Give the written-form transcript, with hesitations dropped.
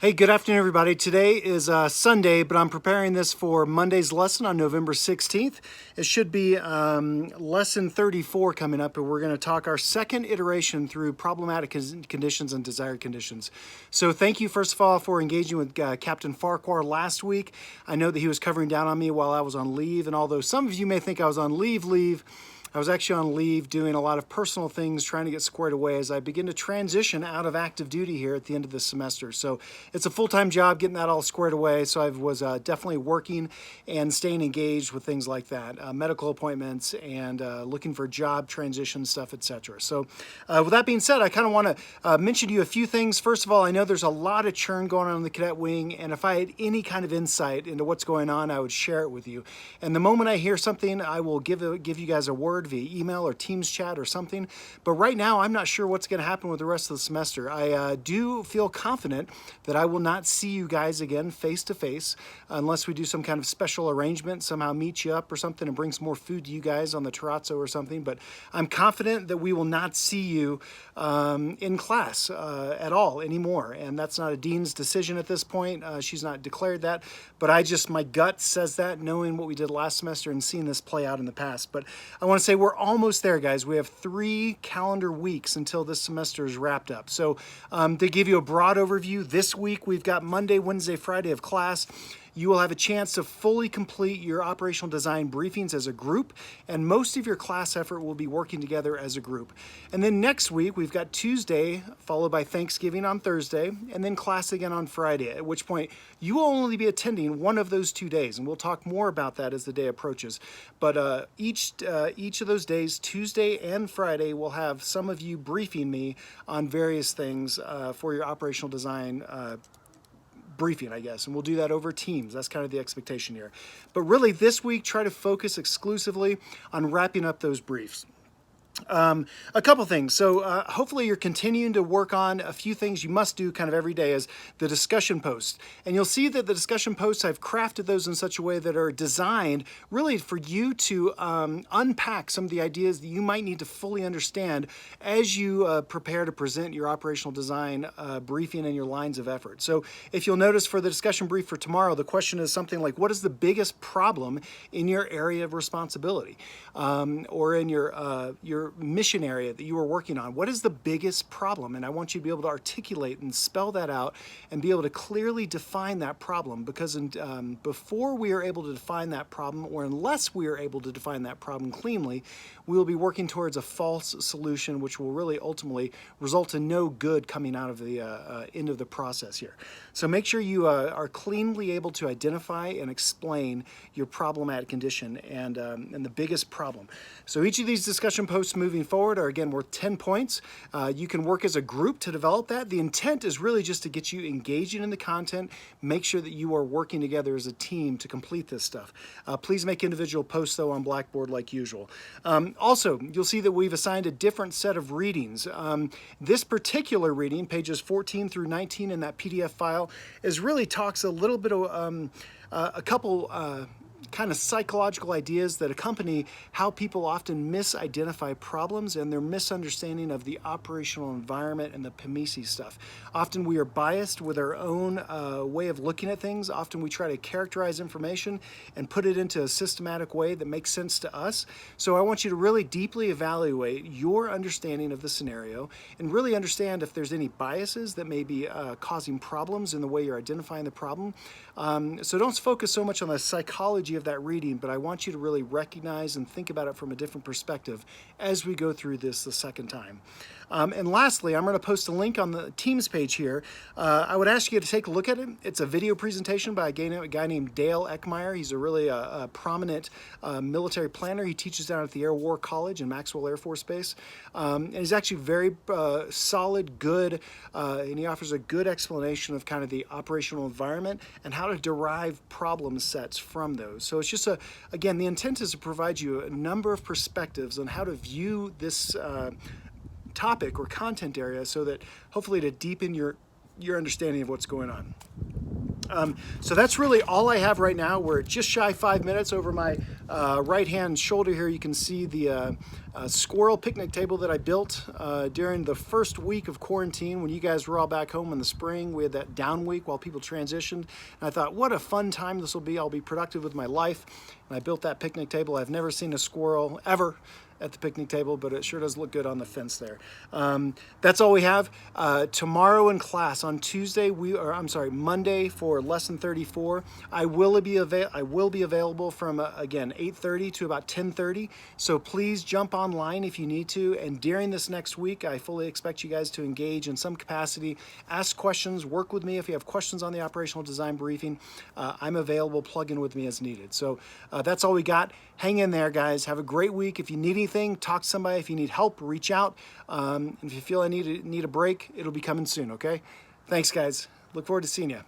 Hey, good afternoon, everybody. Today is Sunday, but I'm preparing this for Monday's lesson on November 16th. It should be lesson 34 coming up, and we're going to talk our second iteration through problematic conditions and desired conditions. So thank you, first of all, for engaging with Captain Farquhar last week. I know that he was covering down on me while I was on leave, and although some of you may think I was on leave, I was actually on leave doing a lot of personal things, trying to get squared away as I begin to transition out of active duty here at the end of this semester. So it's a full-time job getting that all squared away. So I was definitely working and staying engaged with things like that, medical appointments and looking for job transition stuff, etc. So with that being said, I kind of want to mention to you a few things. First of all, I know there's a lot of churn going on in the cadet wing, and if I had any kind of insight into what's going on, I would share it with you. And the moment I hear something, I will give you guys a word via email or Teams chat or something. But right now, I'm not sure what's going to happen with the rest of the semester. I do feel confident that I will not see you guys again face to face unless we do some kind of special arrangement, somehow meet you up or something and bring some more food to you guys on the terrazzo or something. But I'm confident that we will not see you in class at all anymore. And that's not a dean's decision at this point. She's not declared that. But my gut says that, knowing what we did last semester and seeing this play out in the past. But I want to say we're almost there, guys. We have 3 calendar weeks until this semester is wrapped up. So to give you a broad overview, this week we've got Monday, Wednesday, Friday of class. You will have a chance to fully complete your operational design briefings as a group, and most of your class effort will be working together as a group. And then next week, we've got Tuesday, followed by Thanksgiving on Thursday, and then class again on Friday, at which point you will only be attending one of those 2 days, and we'll talk more about that as the day approaches. But each of those days, Tuesday and Friday, will have some of you briefing me on various things for your operational design briefing, I guess, and we'll do that over Teams. That's kind of the expectation here. But really, this week, try to focus exclusively on wrapping up those briefs. A couple things. So hopefully you're continuing to work on a few things you must do kind of every day, as the discussion posts. And you'll see that the discussion posts, I've crafted those in such a way that are designed really for you to unpack some of the ideas that you might need to fully understand as you prepare to present your operational design briefing and your lines of effort. So if you'll notice for the discussion brief for tomorrow, the question is something like, what is the biggest problem in your area of responsibility or in your mission area that you are working on? What is the biggest problem? And I want you to be able to articulate and spell that out and be able to clearly define that problem, because before we are able to define that problem, or unless we are able to define that problem cleanly, we will be working towards a false solution, which will really ultimately result in no good coming out of the end of the process here. So make sure you are cleanly able to identify and explain your problematic condition and the biggest problem. So each of these discussion posts moving forward are, again, worth 10 points. You can work as a group to develop that. The intent is really just to get you engaging in the content, make sure that you are working together as a team to complete this stuff. Please make individual posts, though, on Blackboard like usual. Also, you'll see that we've assigned a different set of readings. This particular reading, pages 14 through 19 in that PDF file, really talks a little bit of a couple kind of psychological ideas that accompany how people often misidentify problems and their misunderstanding of the operational environment and the PMISI stuff. Often we are biased with our own way of looking at things. Often we try to characterize information and put it into a systematic way that makes sense to us. So I want you to really deeply evaluate your understanding of the scenario and really understand if there's any biases that may be causing problems in the way you're identifying the problem. So don't focus so much on the psychology of that reading, but I want you to really recognize and think about it from a different perspective as we go through this the second time. And lastly, I'm going to post a link on the Teams page here. I would ask you to take a look at it. It's a video presentation by a guy named Dale Eckmeyer. He's a really prominent military planner. He teaches down at the Air War College in Maxwell Air Force Base. And he's actually very solid, good, and he offers a good explanation of kind of the operational environment and how to derive problem sets from those. So it's just again, the intent is to provide you a number of perspectives on how to view this topic or content area, so that hopefully to deepen your understanding of what's going on. So that's really all I have right now. We're just shy 5 minutes over my right-hand shoulder here, you can see the squirrel picnic table that I built during the first week of quarantine when you guys were all back home in the spring. We had that down week while people transitioned. And I thought, what a fun time this will be. I'll be productive with my life. And I built that picnic table. I've never seen a squirrel ever at the picnic table, but it sure does look good on the fence there. That's all we have. Tomorrow in class on Tuesday, Monday for lesson 34, I will be available from again 8:30 to about 10:30. So please jump online if you need to. And during this next week, I fully expect you guys to engage in some capacity, ask questions, work with me if you have questions on the operational design briefing. I'm available. Plug in with me as needed. So that's all we got. Hang in there, guys. Have a great week. If you need anything, talk to somebody. If you need help, reach out. If you feel I need a break, it'll be coming soon, okay? Thanks, guys. Look forward to seeing you.